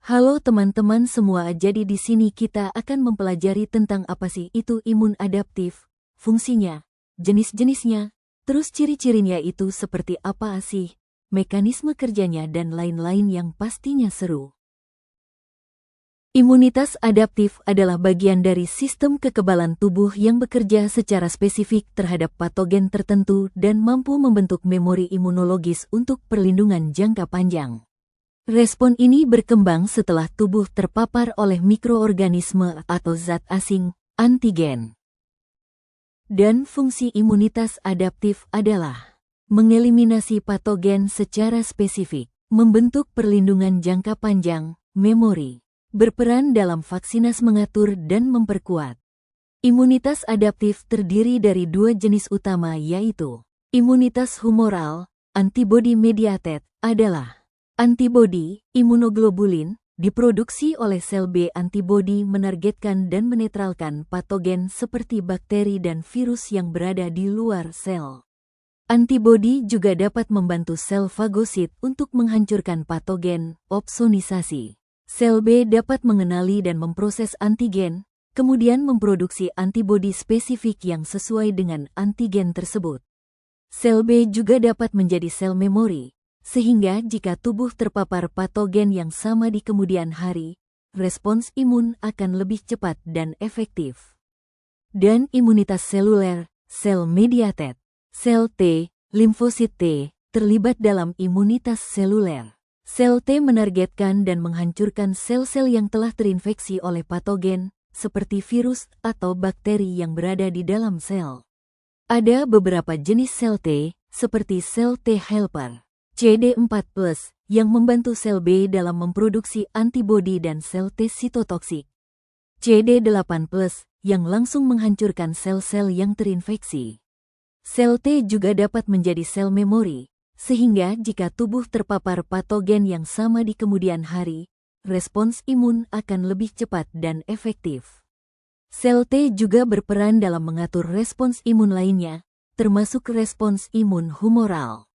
Halo teman-teman semua, jadi di sini kita akan mempelajari tentang apa sih itu imun adaptif, fungsinya, jenis-jenisnya, terus ciri-cirinya itu seperti apa sih, mekanisme kerjanya dan lain-lain yang pastinya seru. Imunitas adaptif adalah bagian dari sistem kekebalan tubuh yang bekerja secara spesifik terhadap patogen tertentu dan mampu membentuk memori imunologis untuk perlindungan jangka panjang. Respon ini berkembang setelah tubuh terpapar oleh mikroorganisme atau zat asing, antigen. Dan fungsi imunitas adaptif adalah mengeliminasi patogen secara spesifik, membentuk perlindungan jangka panjang, memori, berperan dalam vaksinasi, mengatur dan memperkuat. Imunitas adaptif terdiri dari dua jenis utama, yaitu imunitas humoral, antibody mediated, adalah antibodi, imunoglobulin, diproduksi oleh sel B. Antibodi menargetkan dan menetralkan patogen seperti bakteri dan virus yang berada di luar sel. Antibodi juga dapat membantu sel fagosit untuk menghancurkan patogen, opsonisasi. Sel B dapat mengenali dan memproses antigen, kemudian memproduksi antibodi spesifik yang sesuai dengan antigen tersebut. Sel B juga dapat menjadi sel memori, sehingga jika tubuh terpapar patogen yang sama di kemudian hari, respons imun akan lebih cepat dan efektif. Dan imunitas seluler, sel mediated, sel T, limfosit T, terlibat dalam imunitas seluler. Sel T menargetkan dan menghancurkan sel-sel yang telah terinfeksi oleh patogen, seperti virus atau bakteri yang berada di dalam sel. Ada beberapa jenis sel T, seperti sel T helper CD4+, yang membantu sel B dalam memproduksi antibodi, dan sel T sitotoksik CD8+, yang langsung menghancurkan sel-sel yang terinfeksi. Sel T juga dapat menjadi sel memori, sehingga jika tubuh terpapar patogen yang sama di kemudian hari, respons imun akan lebih cepat dan efektif. Sel T juga berperan dalam mengatur respons imun lainnya, termasuk respons imun humoral.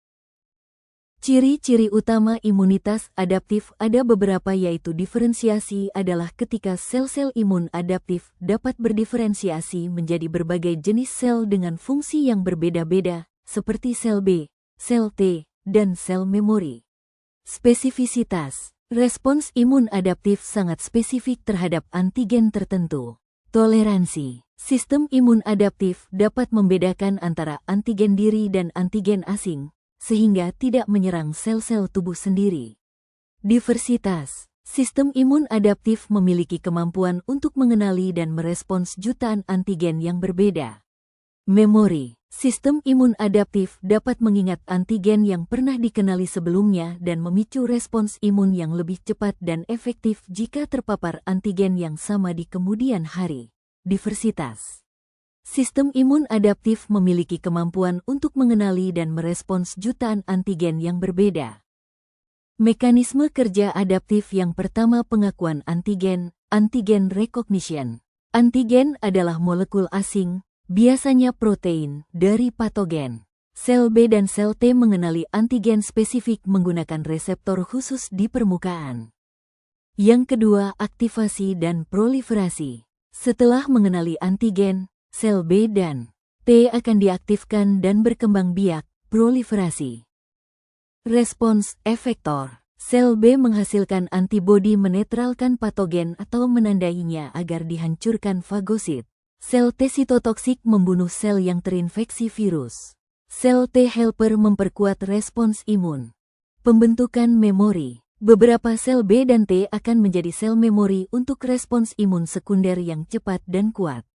Ciri-ciri utama imunitas adaptif ada beberapa, yaitu diferensiasi adalah ketika sel-sel imun adaptif dapat berdiferensiasi menjadi berbagai jenis sel dengan fungsi yang berbeda-beda, seperti sel B, sel T, dan sel memori. Spesifisitas, respons imun adaptif sangat spesifik terhadap antigen tertentu. Toleransi, sistem imun adaptif dapat membedakan antara antigen diri dan antigen asing, sehingga tidak menyerang sel-sel tubuh sendiri. Diversitas, sistem imun adaptif memiliki kemampuan untuk mengenali dan merespons jutaan antigen yang berbeda. Memori, sistem imun adaptif dapat mengingat antigen yang pernah dikenali sebelumnya dan memicu respons imun yang lebih cepat dan efektif jika terpapar antigen yang sama di kemudian hari. Diversitas, sistem imun adaptif memiliki kemampuan untuk mengenali dan merespons jutaan antigen yang berbeda. Mekanisme kerja adaptif yang pertama, pengakuan antigen, antigen recognition. Antigen adalah molekul asing, biasanya protein, dari patogen. Sel B dan sel T mengenali antigen spesifik menggunakan reseptor khusus di permukaan. Yang kedua, aktivasi dan proliferasi. Setelah mengenali antigen, sel B dan T akan diaktifkan dan berkembang biak, proliferasi. Respons efektor, sel B menghasilkan antibodi menetralkan patogen atau menandainya agar dihancurkan fagosit. Sel T sitotoksik membunuh sel yang terinfeksi virus. Sel T helper memperkuat respons imun. Pembentukan memori. Beberapa sel B dan T akan menjadi sel memori untuk respons imun sekunder yang cepat dan kuat.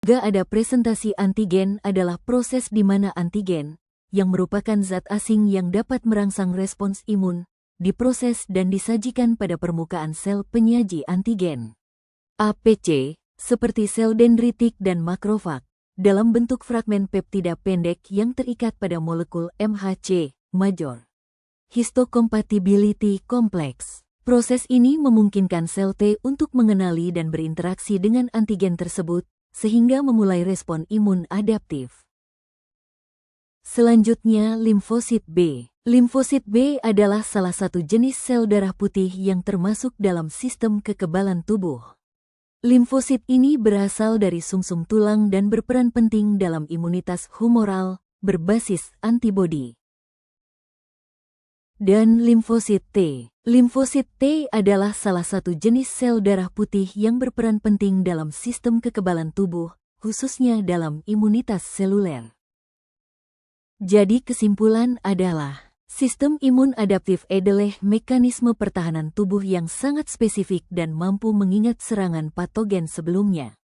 Juga ada presentasi antigen, adalah proses di mana antigen, yang merupakan zat asing yang dapat merangsang respons imun, diproses dan disajikan pada permukaan sel penyaji antigen. APC, seperti sel dendritik dan makrofag, dalam bentuk fragmen peptida pendek yang terikat pada molekul MHC, major. Histocompatibility complex. Proses ini memungkinkan sel T untuk mengenali dan berinteraksi dengan antigen tersebut, sehingga memulai respon imun adaptif. Selanjutnya, limfosit B. Limfosit B adalah salah satu jenis sel darah putih yang termasuk dalam sistem kekebalan tubuh. Limfosit ini berasal dari sumsum tulang dan berperan penting dalam imunitas humoral berbasis antibodi. Dan limfosit T. Limfosit T adalah salah satu jenis sel darah putih yang berperan penting dalam sistem kekebalan tubuh, khususnya dalam imunitas seluler. Jadi kesimpulan adalah, sistem imun adaptif adalah mekanisme pertahanan tubuh yang sangat spesifik dan mampu mengingat serangan patogen sebelumnya.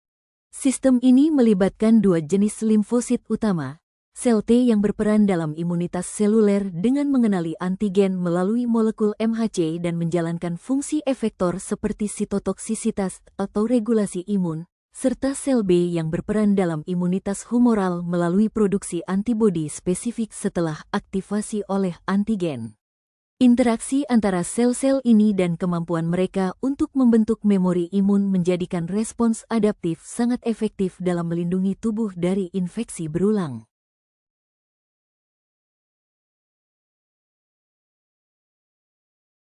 Sistem ini melibatkan dua jenis limfosit utama, sel T yang berperan dalam imunitas seluler dengan mengenali antigen melalui molekul MHC dan menjalankan fungsi efektor seperti sitotoksisitas atau regulasi imun, serta sel B yang berperan dalam imunitas humoral melalui produksi antibodi spesifik setelah aktivasi oleh antigen. Interaksi antara sel-sel ini dan kemampuan mereka untuk membentuk memori imun menjadikan respons adaptif sangat efektif dalam melindungi tubuh dari infeksi berulang.